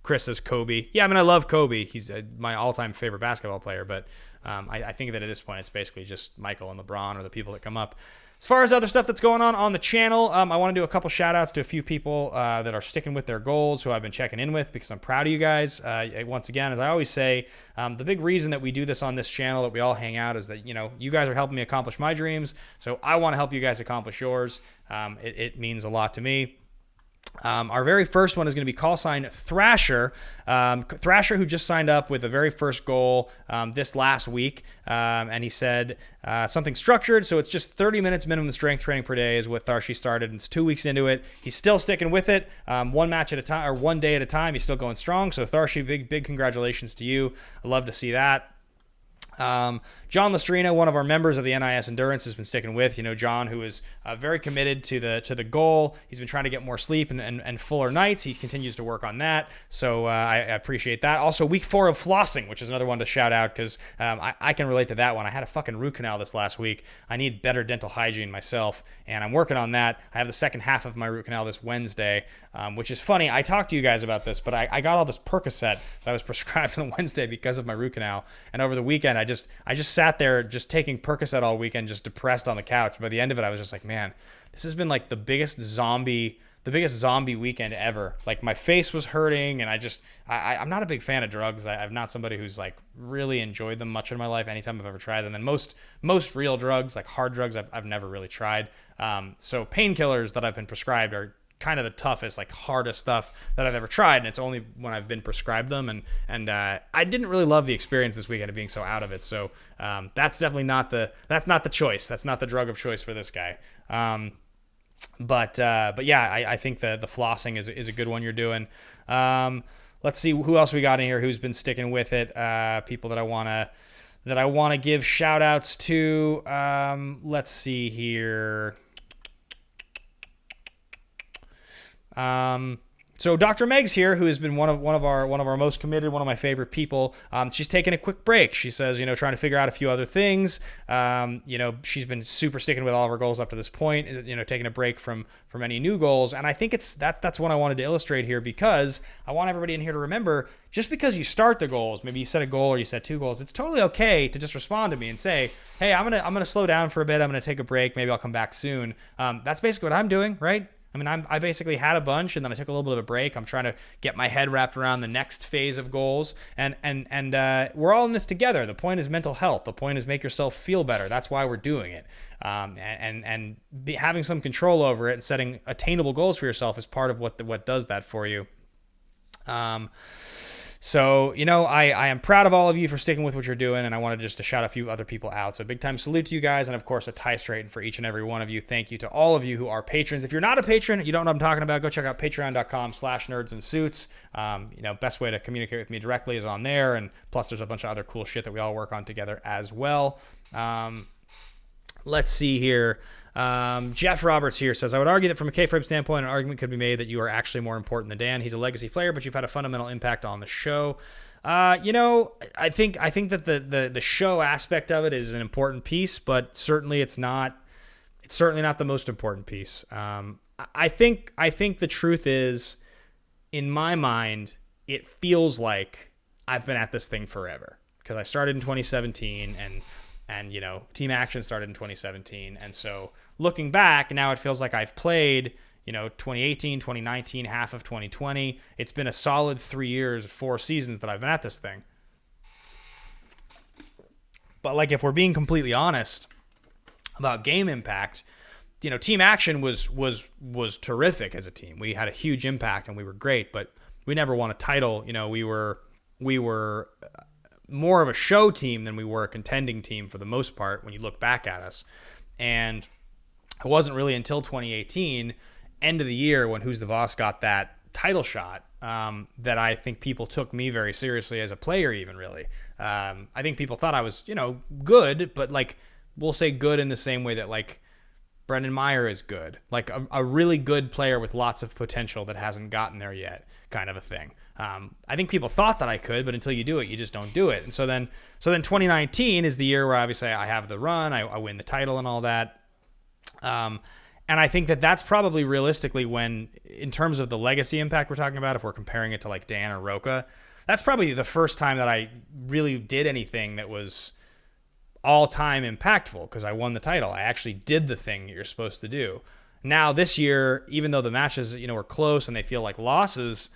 Chris says Kobe. Yeah, I mean, I love Kobe. He's my all-time favorite basketball player, but I think that at this point it's basically just Michael and LeBron or the people that come up. As far as other stuff that's going on the channel, I want to do a couple shout-outs to a few people that are sticking with their goals, who I've been checking in with, because I'm proud of you guys. Once again, as I always say, the big reason that we do this on this channel, that we all hang out, is that, you guys are helping me accomplish my dreams, so I want to help you guys accomplish yours. It means a lot to me. Our very first one is going to be call sign Thrasher. Thrasher, who just signed up with the very first goal this last week. And he said something structured. So it's just 30 minutes minimum strength training per day is what Tharshy started. It's 2 weeks into it. He's still sticking with it. One match at a time, or one day at a time. He's still going strong. So Tharshy, big congratulations to you. I love to see that. John Lestrino, one of our members of the NIS Endurance, has been sticking with. John, who is very committed to the goal. He's been trying to get more sleep and fuller nights. He continues to work on that, so I appreciate that. Also, week 4 of flossing, which is another one to shout out, because I can relate to that one. I had a fucking root canal this last week. I need better dental hygiene myself, and I'm working on that. I have the second half of my root canal this Wednesday, which is funny. I talked to you guys about this, but I got all this Percocet that I was prescribed on Wednesday because of my root canal, and over the weekend I just sat there just taking Percocet all weekend, just depressed on the couch. By the end of it, I was just like, man, this has been like the biggest zombie weekend ever. Like, my face was hurting, and I'm not a big fan of drugs. I'm not somebody who's like really enjoyed them much in my life anytime I've ever tried them. And most real drugs, like hard drugs, I've never really tried. So painkillers that I've been prescribed are kind of the toughest, like hardest stuff that I've ever tried, and it's only when I've been prescribed them, and I didn't really love the experience this weekend of being so out of it. So that's definitely not the choice. That's not the drug of choice for this guy. But yeah, I think the flossing is a good one you're doing. Let's see who else we got in here who's been sticking with it. People that I want to give shout outs to. Let's see here. So Dr. Meg's here, who has been one of our most committed, one of my favorite people. She's taking a quick break. She says, trying to figure out a few other things. She's been super sticking with all of her goals up to this point. Taking a break from any new goals. And I think that's what I wanted to illustrate here, because I want everybody in here to remember, just because you start the goals, maybe you set a goal or you set 2 goals, it's totally okay to just respond to me and say, hey, I'm gonna slow down for a bit. I'm gonna take a break. Maybe I'll come back soon. That's basically what I'm doing, right? I mean, I basically had a bunch, and then I took a little bit of a break. I'm trying to get my head wrapped around the next phase of goals, and we're all in this together. The point is mental health. The point is make yourself feel better. That's why we're doing it. Having some control over it and setting attainable goals for yourself is part of what does that for you. So, I am proud of all of you for sticking with what you're doing, and I wanted just to shout a few other people out. So big time salute to you guys, and of course a tie straight for each and every one of you. Thank you to all of you who are patrons. If you're not a patron, you don't know what I'm talking about, go check out patreon.com/nerdsandssuits. Best way to communicate with me directly is on there, and plus there's a bunch of other cool shit that we all work on together as well. Let's see here. Jeff Roberts here says, I would argue that from a kayfabe standpoint, an argument could be made that you are actually more important than Dan. He's a legacy player, but you've had a fundamental impact on the show. I think that the show aspect of it is an important piece, but certainly it's certainly not the most important piece. I think the truth is, in my mind, it feels like I've been at this thing forever, because I started in 2017 and Team Action started in 2017. And so looking back, now it feels like I've played, 2018, 2019, half of 2020. It's been a solid 3 years, 4 seasons that I've been at this thing. But like, if we're being completely honest about game impact, Team Action was terrific as a team. We had a huge impact and we were great, but we never won a title. We were more of a show team than we were a contending team for the most part when you look back at us. And it wasn't really until 2018, end of the year, when Who's the Boss got that title shot, that I think people took me very seriously as a player even, really. I think people thought I was, good, but we'll say good in the same way that Brendan Meyer is good. A really good player with lots of potential that hasn't gotten there yet, kind of a thing. I think people thought that I could, but until you do it, you just don't do it. And so then 2019 is the year where obviously I have the run, I win the title and all that. And I think that that's probably realistically when, in terms of the legacy impact we're talking about, if we're comparing it to Dan or Roca, that's probably the first time that I really did anything that was all-time impactful, because I won the title. I actually did the thing that you're supposed to do. Now this year, even though the matches were close and they feel like losses,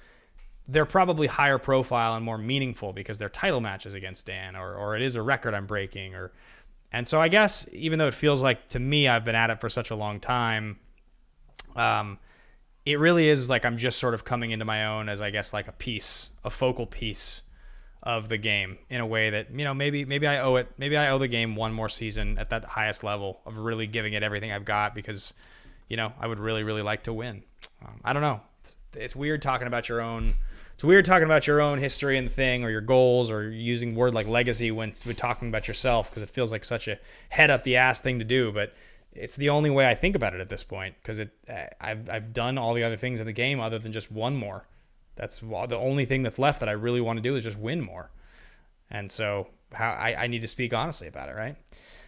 they're probably higher profile and more meaningful because they're title matches against Dan, or it is a record I'm breaking, and so I guess even though it feels like to me I've been at it for such a long time, it really is I'm just sort of coming into my own as, I guess, a focal piece of the game in a way that maybe I owe it. Maybe I owe the game one more season at that highest level of really giving it everything I've got, because I would really, really like to win. I don't know. It's weird talking about your own. It's weird talking about your own history and thing, or your goals, or using word like legacy when we're talking about yourself, because it feels like such a head up the ass thing to do. But it's the only way I think about it at this point, because I've done all the other things in the game other than just one more. That's the only thing that's left that I really want to do is just win more. And so I need to speak honestly about it, right?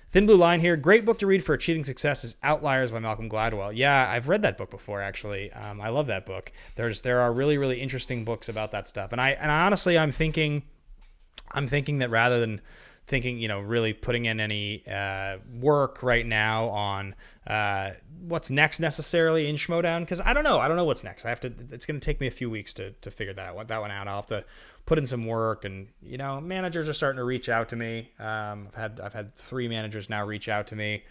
Thin Blue Line here. Great book to read for achieving success is Outliers by Malcolm Gladwell. Yeah, I've read that book before, actually. I love that book. There are really, really interesting books about that stuff. And I honestly, I'm thinking that rather than thinking, really putting in any work right now on what's next necessarily in Schmodown, because I don't know what's next. It's going to take me a few weeks to figure that one out. I'll have to put in some work, and managers are starting to reach out to me. I've had 3 managers now reach out to me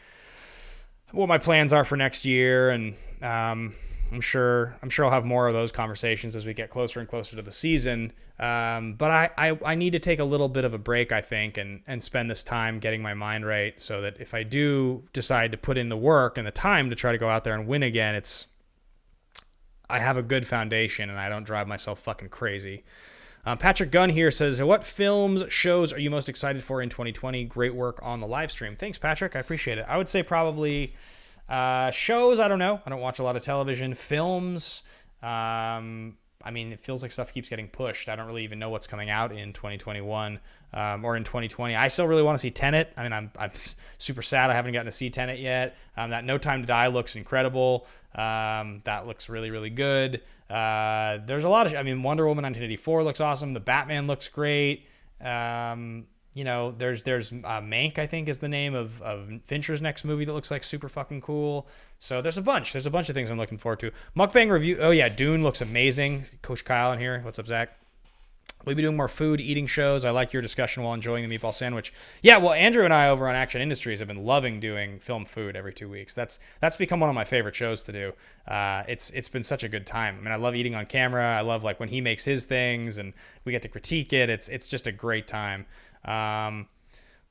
what my plans are for next year, and I'm sure I'll have more of those conversations as we get closer and closer to the season. But I need to take a little bit of a break, I think, and spend this time getting my mind right, so that if I do decide to put in the work and the time to try to go out there and win again, I have a good foundation and I don't drive myself fucking crazy. Patrick Gunn here says, what films, shows are you most excited for in 2020? Great work on the live stream. Thanks, Patrick. I appreciate it. I would say probably shows. I don't know. I don't watch a lot of television. Films. I mean, it feels like stuff keeps getting pushed. I don't really even know what's coming out in 2021 or in 2020. I still really want to see Tenet. I mean, I'm super sad I haven't gotten to see Tenet yet. That No Time to Die looks incredible. That looks really, really good. There's a lot of, I mean, Wonder Woman 1984 looks awesome. The Batman looks great. You know, there's Mank, I think is the name of Fincher's next movie that looks like super fucking cool. So there's a bunch of things I'm looking forward to. Mukbang review. Oh yeah, Dune looks amazing. Coach Kyle in here. What's up, Zach? We'll be doing more food eating shows. I like your discussion while enjoying the meatball sandwich. Yeah, well, Andrew and I over on Action Industries have been loving doing film food every 2 weeks. That's become one of my favorite shows to do. It's been such a good time. I mean, I love eating on camera. I love like when he makes his things and we get to critique it. It's just a great time.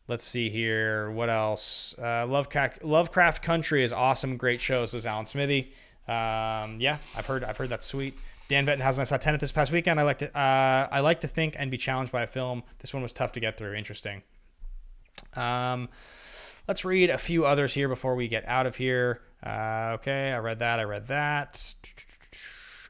Let's see here. What else? Lovecraft Country is awesome. Great show. Says Alan Smithy. Yeah, I've heard that's sweet. Dan Bettenhausen, I saw Tenet this past weekend. I like to think and be challenged by a film. This one was tough to get through. Interesting. Let's read a few others here before we get out of here. Okay, I read that.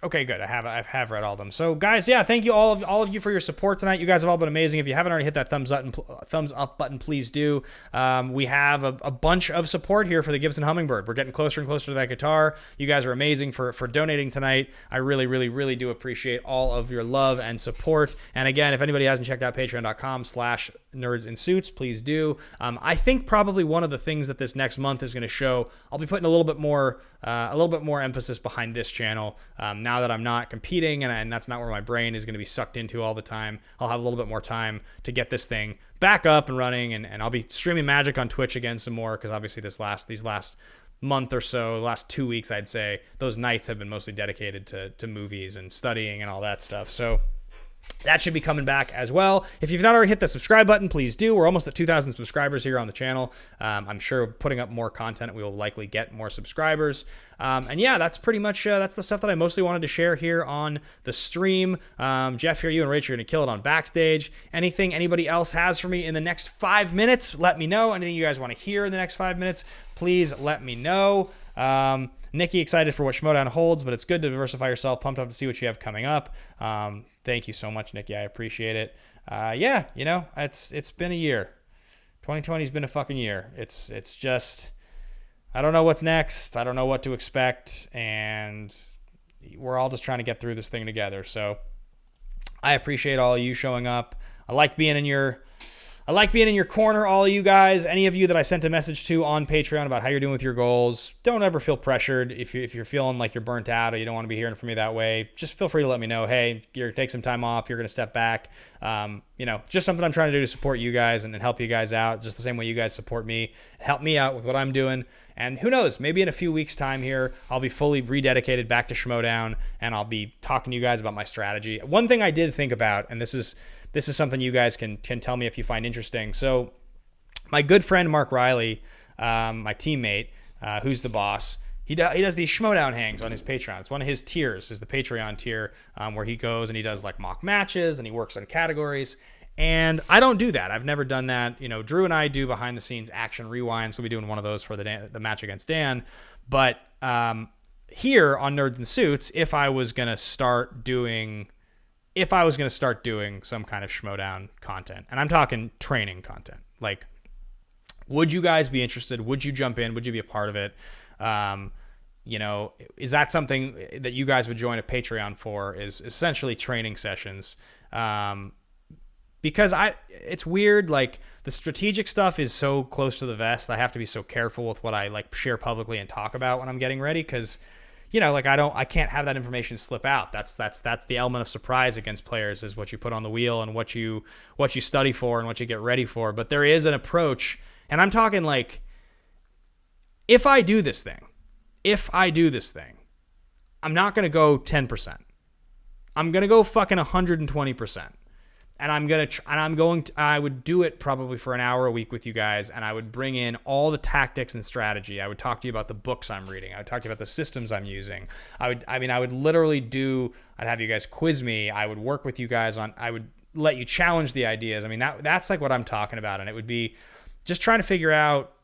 Okay, good. I have read all of them. So, guys, yeah, thank you all of you for your support tonight. You guys have all been amazing. If you haven't already hit that thumbs up button, please do. We have a bunch of support here for the Gibson Hummingbird. We're getting closer and closer to that guitar. You guys are amazing for donating tonight. I really, really, really do appreciate all of your love and support. And again, if anybody hasn't checked out patreon.com/nerdsinsuits, please do. I think probably one of the things that this next month is going to show, I'll be putting a little bit more emphasis behind this channel. Now that I'm not competing and that's not where my brain is going to be sucked into all the time, I'll have a little bit more time to get this thing back up and running, and I'll be streaming Magic on Twitch again some more, because obviously these last month or so, the last 2 weeks, I'd say, those nights have been mostly dedicated to movies and studying and all that stuff. So that should be coming back as well. If you've not already hit the subscribe button, please do. We're almost at 2,000 subscribers here on the channel. I'm sure putting up more content, we will likely get more subscribers. And yeah, that's pretty much, that's the stuff that I mostly wanted to share here on the stream. Jeff, here, you and Rachel are going to kill it on Backstage. Anything anybody else has for me in the next 5 minutes, let me know. Anything you guys want to hear in the next 5 minutes, please let me know. Nikki, excited for what Schmodown holds, but it's good to diversify yourself. Pumped up to see what you have coming up. Thank you so much, Nikki. I appreciate it. Yeah, you know, it's been a year. 2020 has been a fucking year. It's just, I don't know what's next. I don't know what to expect, and we're all just trying to get through this thing together. So I appreciate all of you showing up. I like being in your corner, all of you guys. Any of you that I sent a message to on Patreon about how you're doing with your goals, don't ever feel pressured. If you're feeling like you're burnt out or you don't want to be hearing from me that way, just feel free to let me know. Hey, you're take some time off. You're going to step back. You know, just something I'm trying to do to support you guys and help you guys out, just the same way you guys support me. Help me out with what I'm doing. And who knows, maybe in a few weeks' time here, I'll be fully rededicated back to Schmodown, and I'll be talking to you guys about my strategy. One thing I did think about, and this is something you guys can tell me if you find interesting. So my good friend Mark Riley, my teammate, who's the boss, he does these Schmodown hangs on his Patreon. It's one of his tiers, is the Patreon tier, where he goes and he does like mock matches and he works on categories. And I don't do that. I've never done that. You know, Drew and I do behind the scenes action rewinds. We'll be doing one of those for the match against Dan. But here on Nerds and Suits, if I was going to start doing some kind of Schmodown content, and I'm talking training content, like, would you guys be interested? Would you jump in? Would you be a part of it? You know, is that something that you guys would join a Patreon for, is essentially training sessions? Because it's weird, like, the strategic stuff is so close to the vest. I have to be so careful with what I like share publicly and talk about when I'm getting ready, because, you know, like, I can't have that information slip out. That's the element of surprise against players, is what you put on the wheel and what you study for and what you get ready for. But there is an approach, and I'm talking like, if I do this thing, I'm not going to go 10%. I'm going to go fucking 120%. And I would do it probably for an hour a week with you guys, and I would bring in all the tactics and strategy. I would talk to you about the books I'm reading. I would talk to you about the systems I'm using. I'd have you guys quiz me. I would work with you guys I would let you challenge the ideas. I mean, that's like what I'm talking about. And it would be just trying to figure out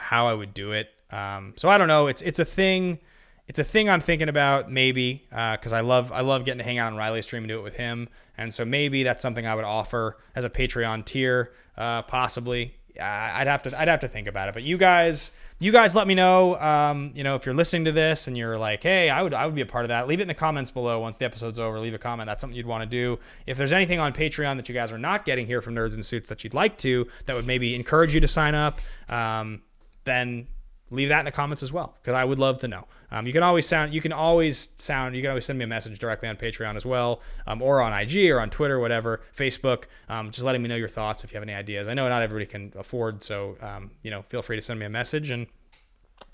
how I would do it. So I don't know. It's a thing. it's a thing I'm thinking about maybe because I love getting to hang out on Riley's stream and do it with him. And so maybe that's something I would offer as a Patreon tier, possibly. I'd have to think about it. But you guys let me know. If you're listening to this and you're like, hey, I would be a part of that. Leave it in the comments below once the episode's over. Leave a comment. That's something you'd want to do. If there's anything on Patreon that you guys are not getting here from Nerds in Suits that you'd like to, that would maybe encourage you to sign up, then leave that in the comments as well, because I would love to know. You can always send me a message directly on Patreon as well, or on IG or on Twitter, whatever, Facebook, just letting me know your thoughts if you have any ideas. I know not everybody can afford, so feel free to send me a message, and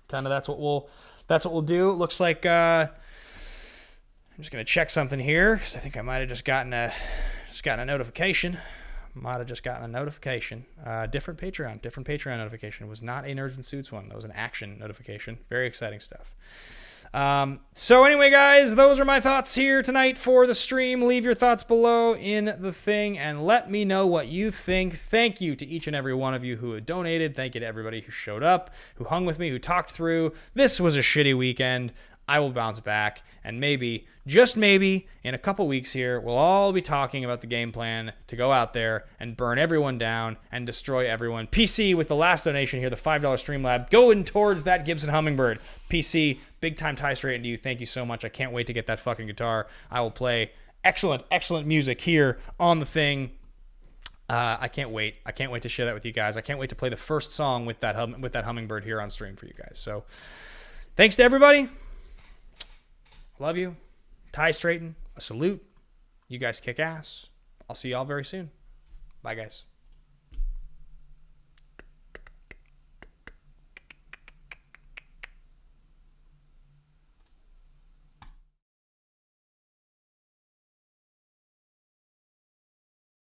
kind of that's what we'll do. It looks like I'm just gonna check something here because I think I might have just gotten a notification. Different Patreon notification. It was not a Nerds and Suits one. That was an action notification. Very exciting stuff. So anyway, guys, those are my thoughts here tonight for the stream. Leave your thoughts below in the thing and let me know what you think. Thank you to each and every one of you who had donated. Thank you to everybody who showed up, who hung with me, who talked through. This was a shitty weekend. I will bounce back, and maybe, just maybe, in a couple weeks here, we'll all be talking about the game plan to go out there and burn everyone down and destroy everyone. PC, with the last donation here, the $5 Streamlab, going towards that Gibson Hummingbird. PC, big time tie straight to you. Thank you so much. I can't wait to get that fucking guitar. I will play excellent music here on the thing. I can't wait. I can't wait to share that with you guys. I can't wait to play the first song with that Hummingbird here on stream for you guys. So, thanks to everybody. Love you. Tie straighten. A salute. You guys kick ass. I'll see y'all very soon. Bye, guys.